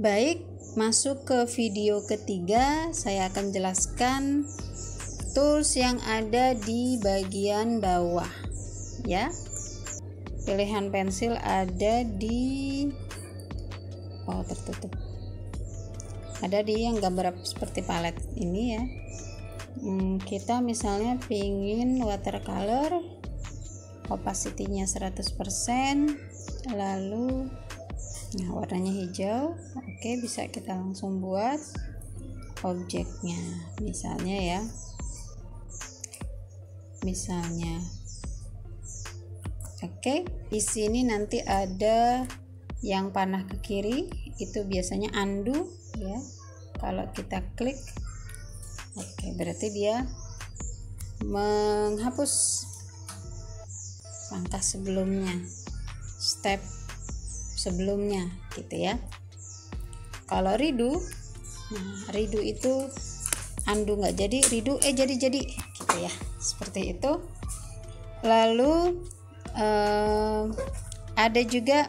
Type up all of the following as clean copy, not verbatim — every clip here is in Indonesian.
Baik, masuk ke video ketiga, saya akan jelaskan tools yang ada di bagian bawah ya. Pilihan pensil ada di tertutup. Ada di yang gambar seperti palet ini ya. Kita misalnya pingin watercolor opacity-nya 100%, lalu warnanya hijau. Oke, bisa kita langsung buat objeknya misalnya ya. Oke, di sini nanti ada yang panah ke kiri, itu biasanya undo ya. Kalau kita klik, oke, berarti dia menghapus langkah sebelumnya, step sebelumnya gitu ya. Kalau redo, redo itu undo nggak jadi, redo jadi gitu ya, seperti itu. Lalu ada juga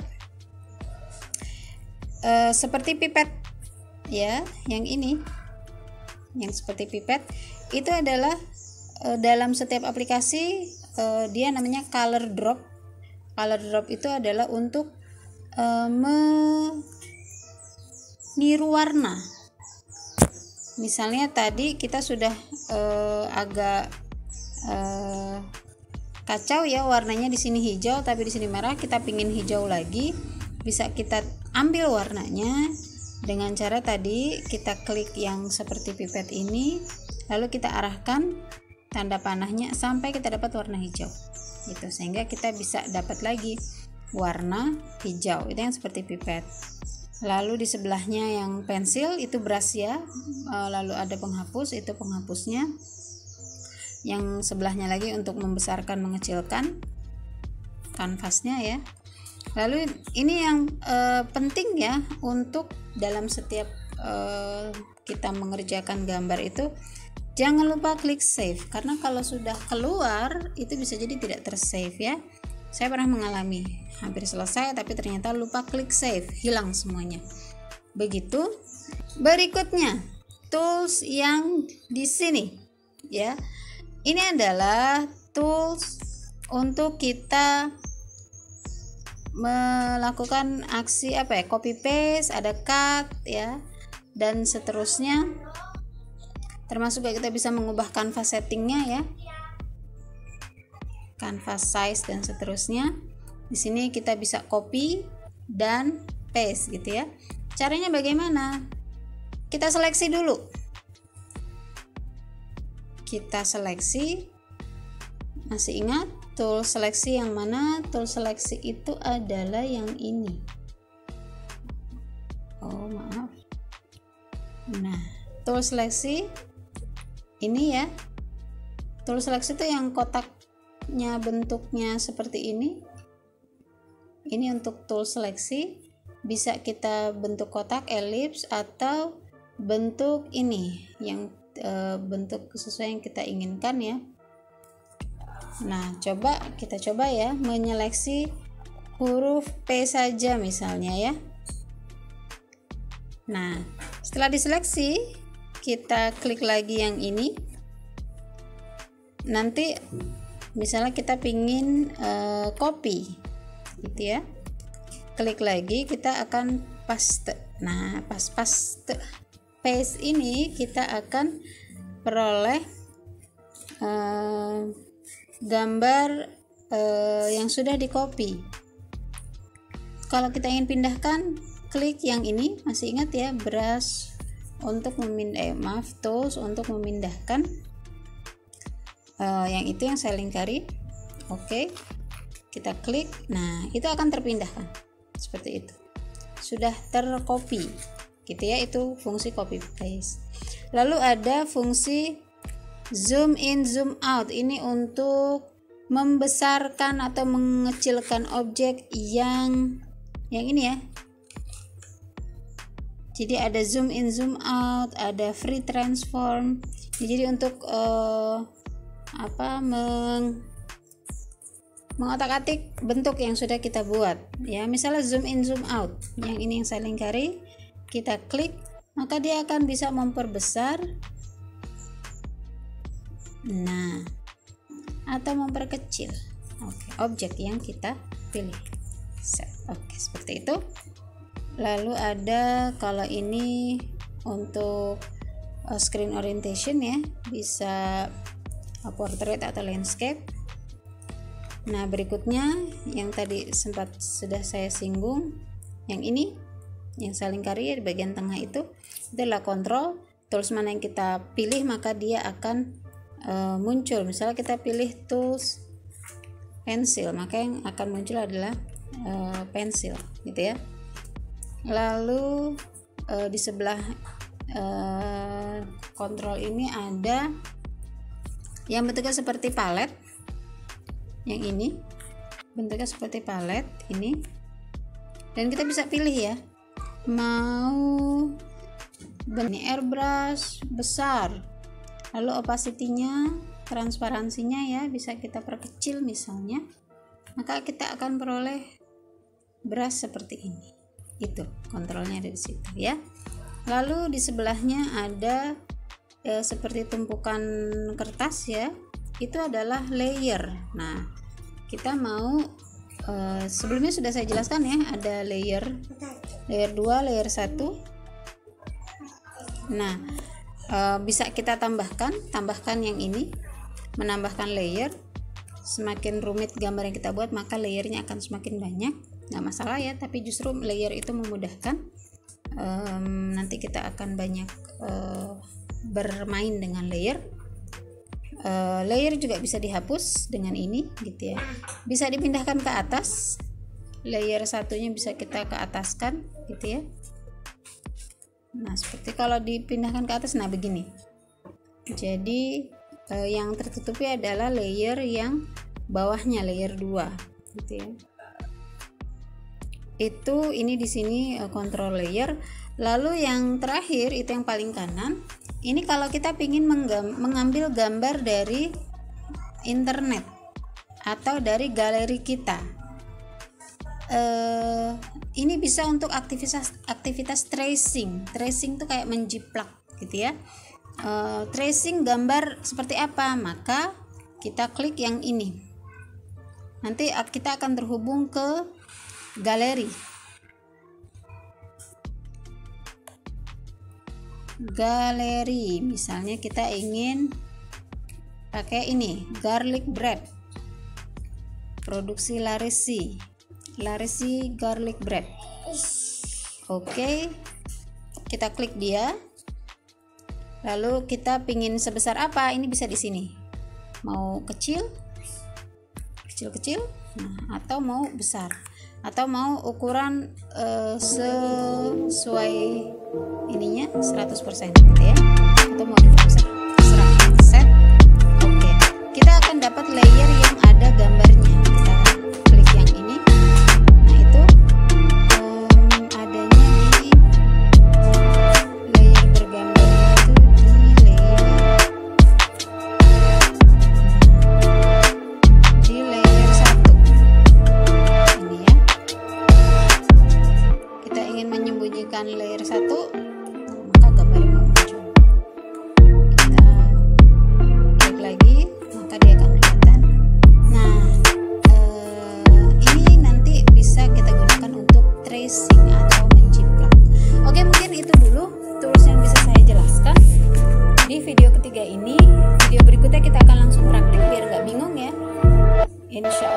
seperti pipet ya, yang ini yang seperti pipet itu adalah dalam setiap aplikasi dia namanya color drop. Color drop itu adalah untuk meniru warna. Misalnya tadi kita sudah agak kacau ya, warnanya di sini hijau tapi di sini merah, kita pingin hijau lagi, bisa kita ambil warnanya dengan cara tadi kita klik yang seperti pipet ini, lalu kita arahkan tanda panahnya sampai kita dapat warna hijau gitu, sehingga kita bisa dapat lagi warna hijau. Itu yang seperti pipet. Lalu di sebelahnya yang pensil itu brush ya, lalu ada penghapus, itu penghapusnya. Yang sebelahnya lagi untuk membesarkan mengecilkan kanvasnya ya. Lalu ini yang penting ya, untuk dalam setiap kita mengerjakan gambar itu jangan lupa klik save, karena kalau sudah keluar itu bisa jadi tidak tersave ya. Saya pernah mengalami, hampir selesai tapi ternyata lupa klik save, hilang semuanya. Begitu. Berikutnya tools yang di sini ya. Ini adalah tools untuk kita melakukan aksi copy paste, ada cut ya, dan seterusnya. Termasuk kita bisa mengubah kanvas settingnya ya, canvas size dan seterusnya. Di sini kita bisa copy dan paste gitu ya. Caranya bagaimana? Kita seleksi dulu. Kita seleksi. Masih ingat tool seleksi yang mana? Tool seleksi itu adalah yang ini. Maaf. Nah, tool seleksi ini ya. Tool seleksi itu yang kotaknya bentuknya seperti ini. Ini untuk tool seleksi, bisa kita bentuk kotak, elips, atau bentuk ini yang bentuk sesuai yang kita inginkan ya. Nah, kita coba ya menyeleksi huruf P saja misalnya ya. Nah, setelah diseleksi, kita klik lagi yang ini. Nanti misalnya kita pingin copy gitu ya, klik lagi, kita akan paste. Nah, paste ini kita akan peroleh gambar yang sudah di copy. Kalau kita ingin pindahkan, klik yang ini. Masih ingat ya, brush untuk tools untuk memindahkan. Yang itu yang saya lingkari. Oke, kita klik. Nah, itu akan terpindahkan seperti itu, sudah tercopy gitu ya. Itu fungsi copy paste. Lalu ada fungsi zoom in zoom out. Ini untuk membesarkan atau mengecilkan objek yang ini ya. Jadi ada zoom in zoom out, ada free transform. Jadi untuk mengotak-atik bentuk yang sudah kita buat ya. Misalnya zoom in zoom out, yang ini yang saya lingkari, kita klik, maka dia akan bisa memperbesar, nah, atau memperkecil objek yang kita pilih. Oke, seperti itu. Lalu ada, kalau ini untuk screen orientation ya, bisa portrait atau landscape. Nah, berikutnya yang tadi sudah saya singgung, yang ini, yang saling kari di bagian tengah itu adalah kontrol. Tools mana yang kita pilih maka dia akan muncul. Misalnya kita pilih tools pensil, maka yang akan muncul adalah pensil, gitu ya. Lalu di sebelah kontrol ini ada yang bentuknya seperti palet. Yang ini bentuknya seperti palet ini, dan kita bisa pilih ya, mau bentuk airbrush besar, lalu opacity-nya, transparansinya ya bisa kita perkecil misalnya, maka kita akan peroleh brush seperti ini. Itu kontrolnya ada di situ ya. Lalu di sebelahnya ada seperti tumpukan kertas ya, itu adalah layer. Nah, kita mau sebelumnya sudah saya jelaskan ya, ada layer 2, layer 1. Nah, bisa kita tambahkan yang ini, menambahkan layer. Semakin rumit gambar yang kita buat, maka layernya akan semakin banyak. Nggak masalah ya, tapi justru layer itu memudahkan. Nanti kita akan banyak bermain dengan layer. Layer juga bisa dihapus dengan ini, gitu ya. Bisa dipindahkan ke atas. Layer satunya bisa kita ke ataskan, gitu ya. Nah, seperti kalau dipindahkan ke atas, nah begini. Jadi yang tertutupi adalah layer yang bawahnya, layer 2, gitu ya. Itu ini di sini control layer. Lalu yang terakhir itu yang paling kanan. Ini kalau kita ingin mengambil gambar dari internet atau dari galeri kita. Ini bisa untuk aktivitas tracing. Tracing itu kayak menjiplak, gitu ya. Tracing gambar seperti apa? Maka kita klik yang ini. Nanti kita akan terhubung ke galeri. Galeri, misalnya kita ingin pakai ini, garlic bread, produksi Laresi garlic bread. Oke, kita klik dia. Lalu kita pingin sebesar apa? Ini bisa di sini. Mau kecil, nah, atau mau besar, atau mau ukuran sesuai ininya 100%, gitu ya. Atau mau dibesar, terserah. Set. Oke. Kita akan dapat layer yang ada gambarnya. Kita klik yang ini. Nah, itu adanya di layer bergambarnya itu di layer 1. Ini ya. Kita ingin menyembunyikan layer 1, maka gambarnya muncul. Kita klik lagi, maka dia akan kelihatan. Nah, ini nanti bisa kita gunakan untuk tracing atau menjiplak. Oke, mungkin itu dulu tools yang bisa saya jelaskan di video ketiga ini. Video berikutnya kita akan langsung praktik biar nggak bingung ya. Insya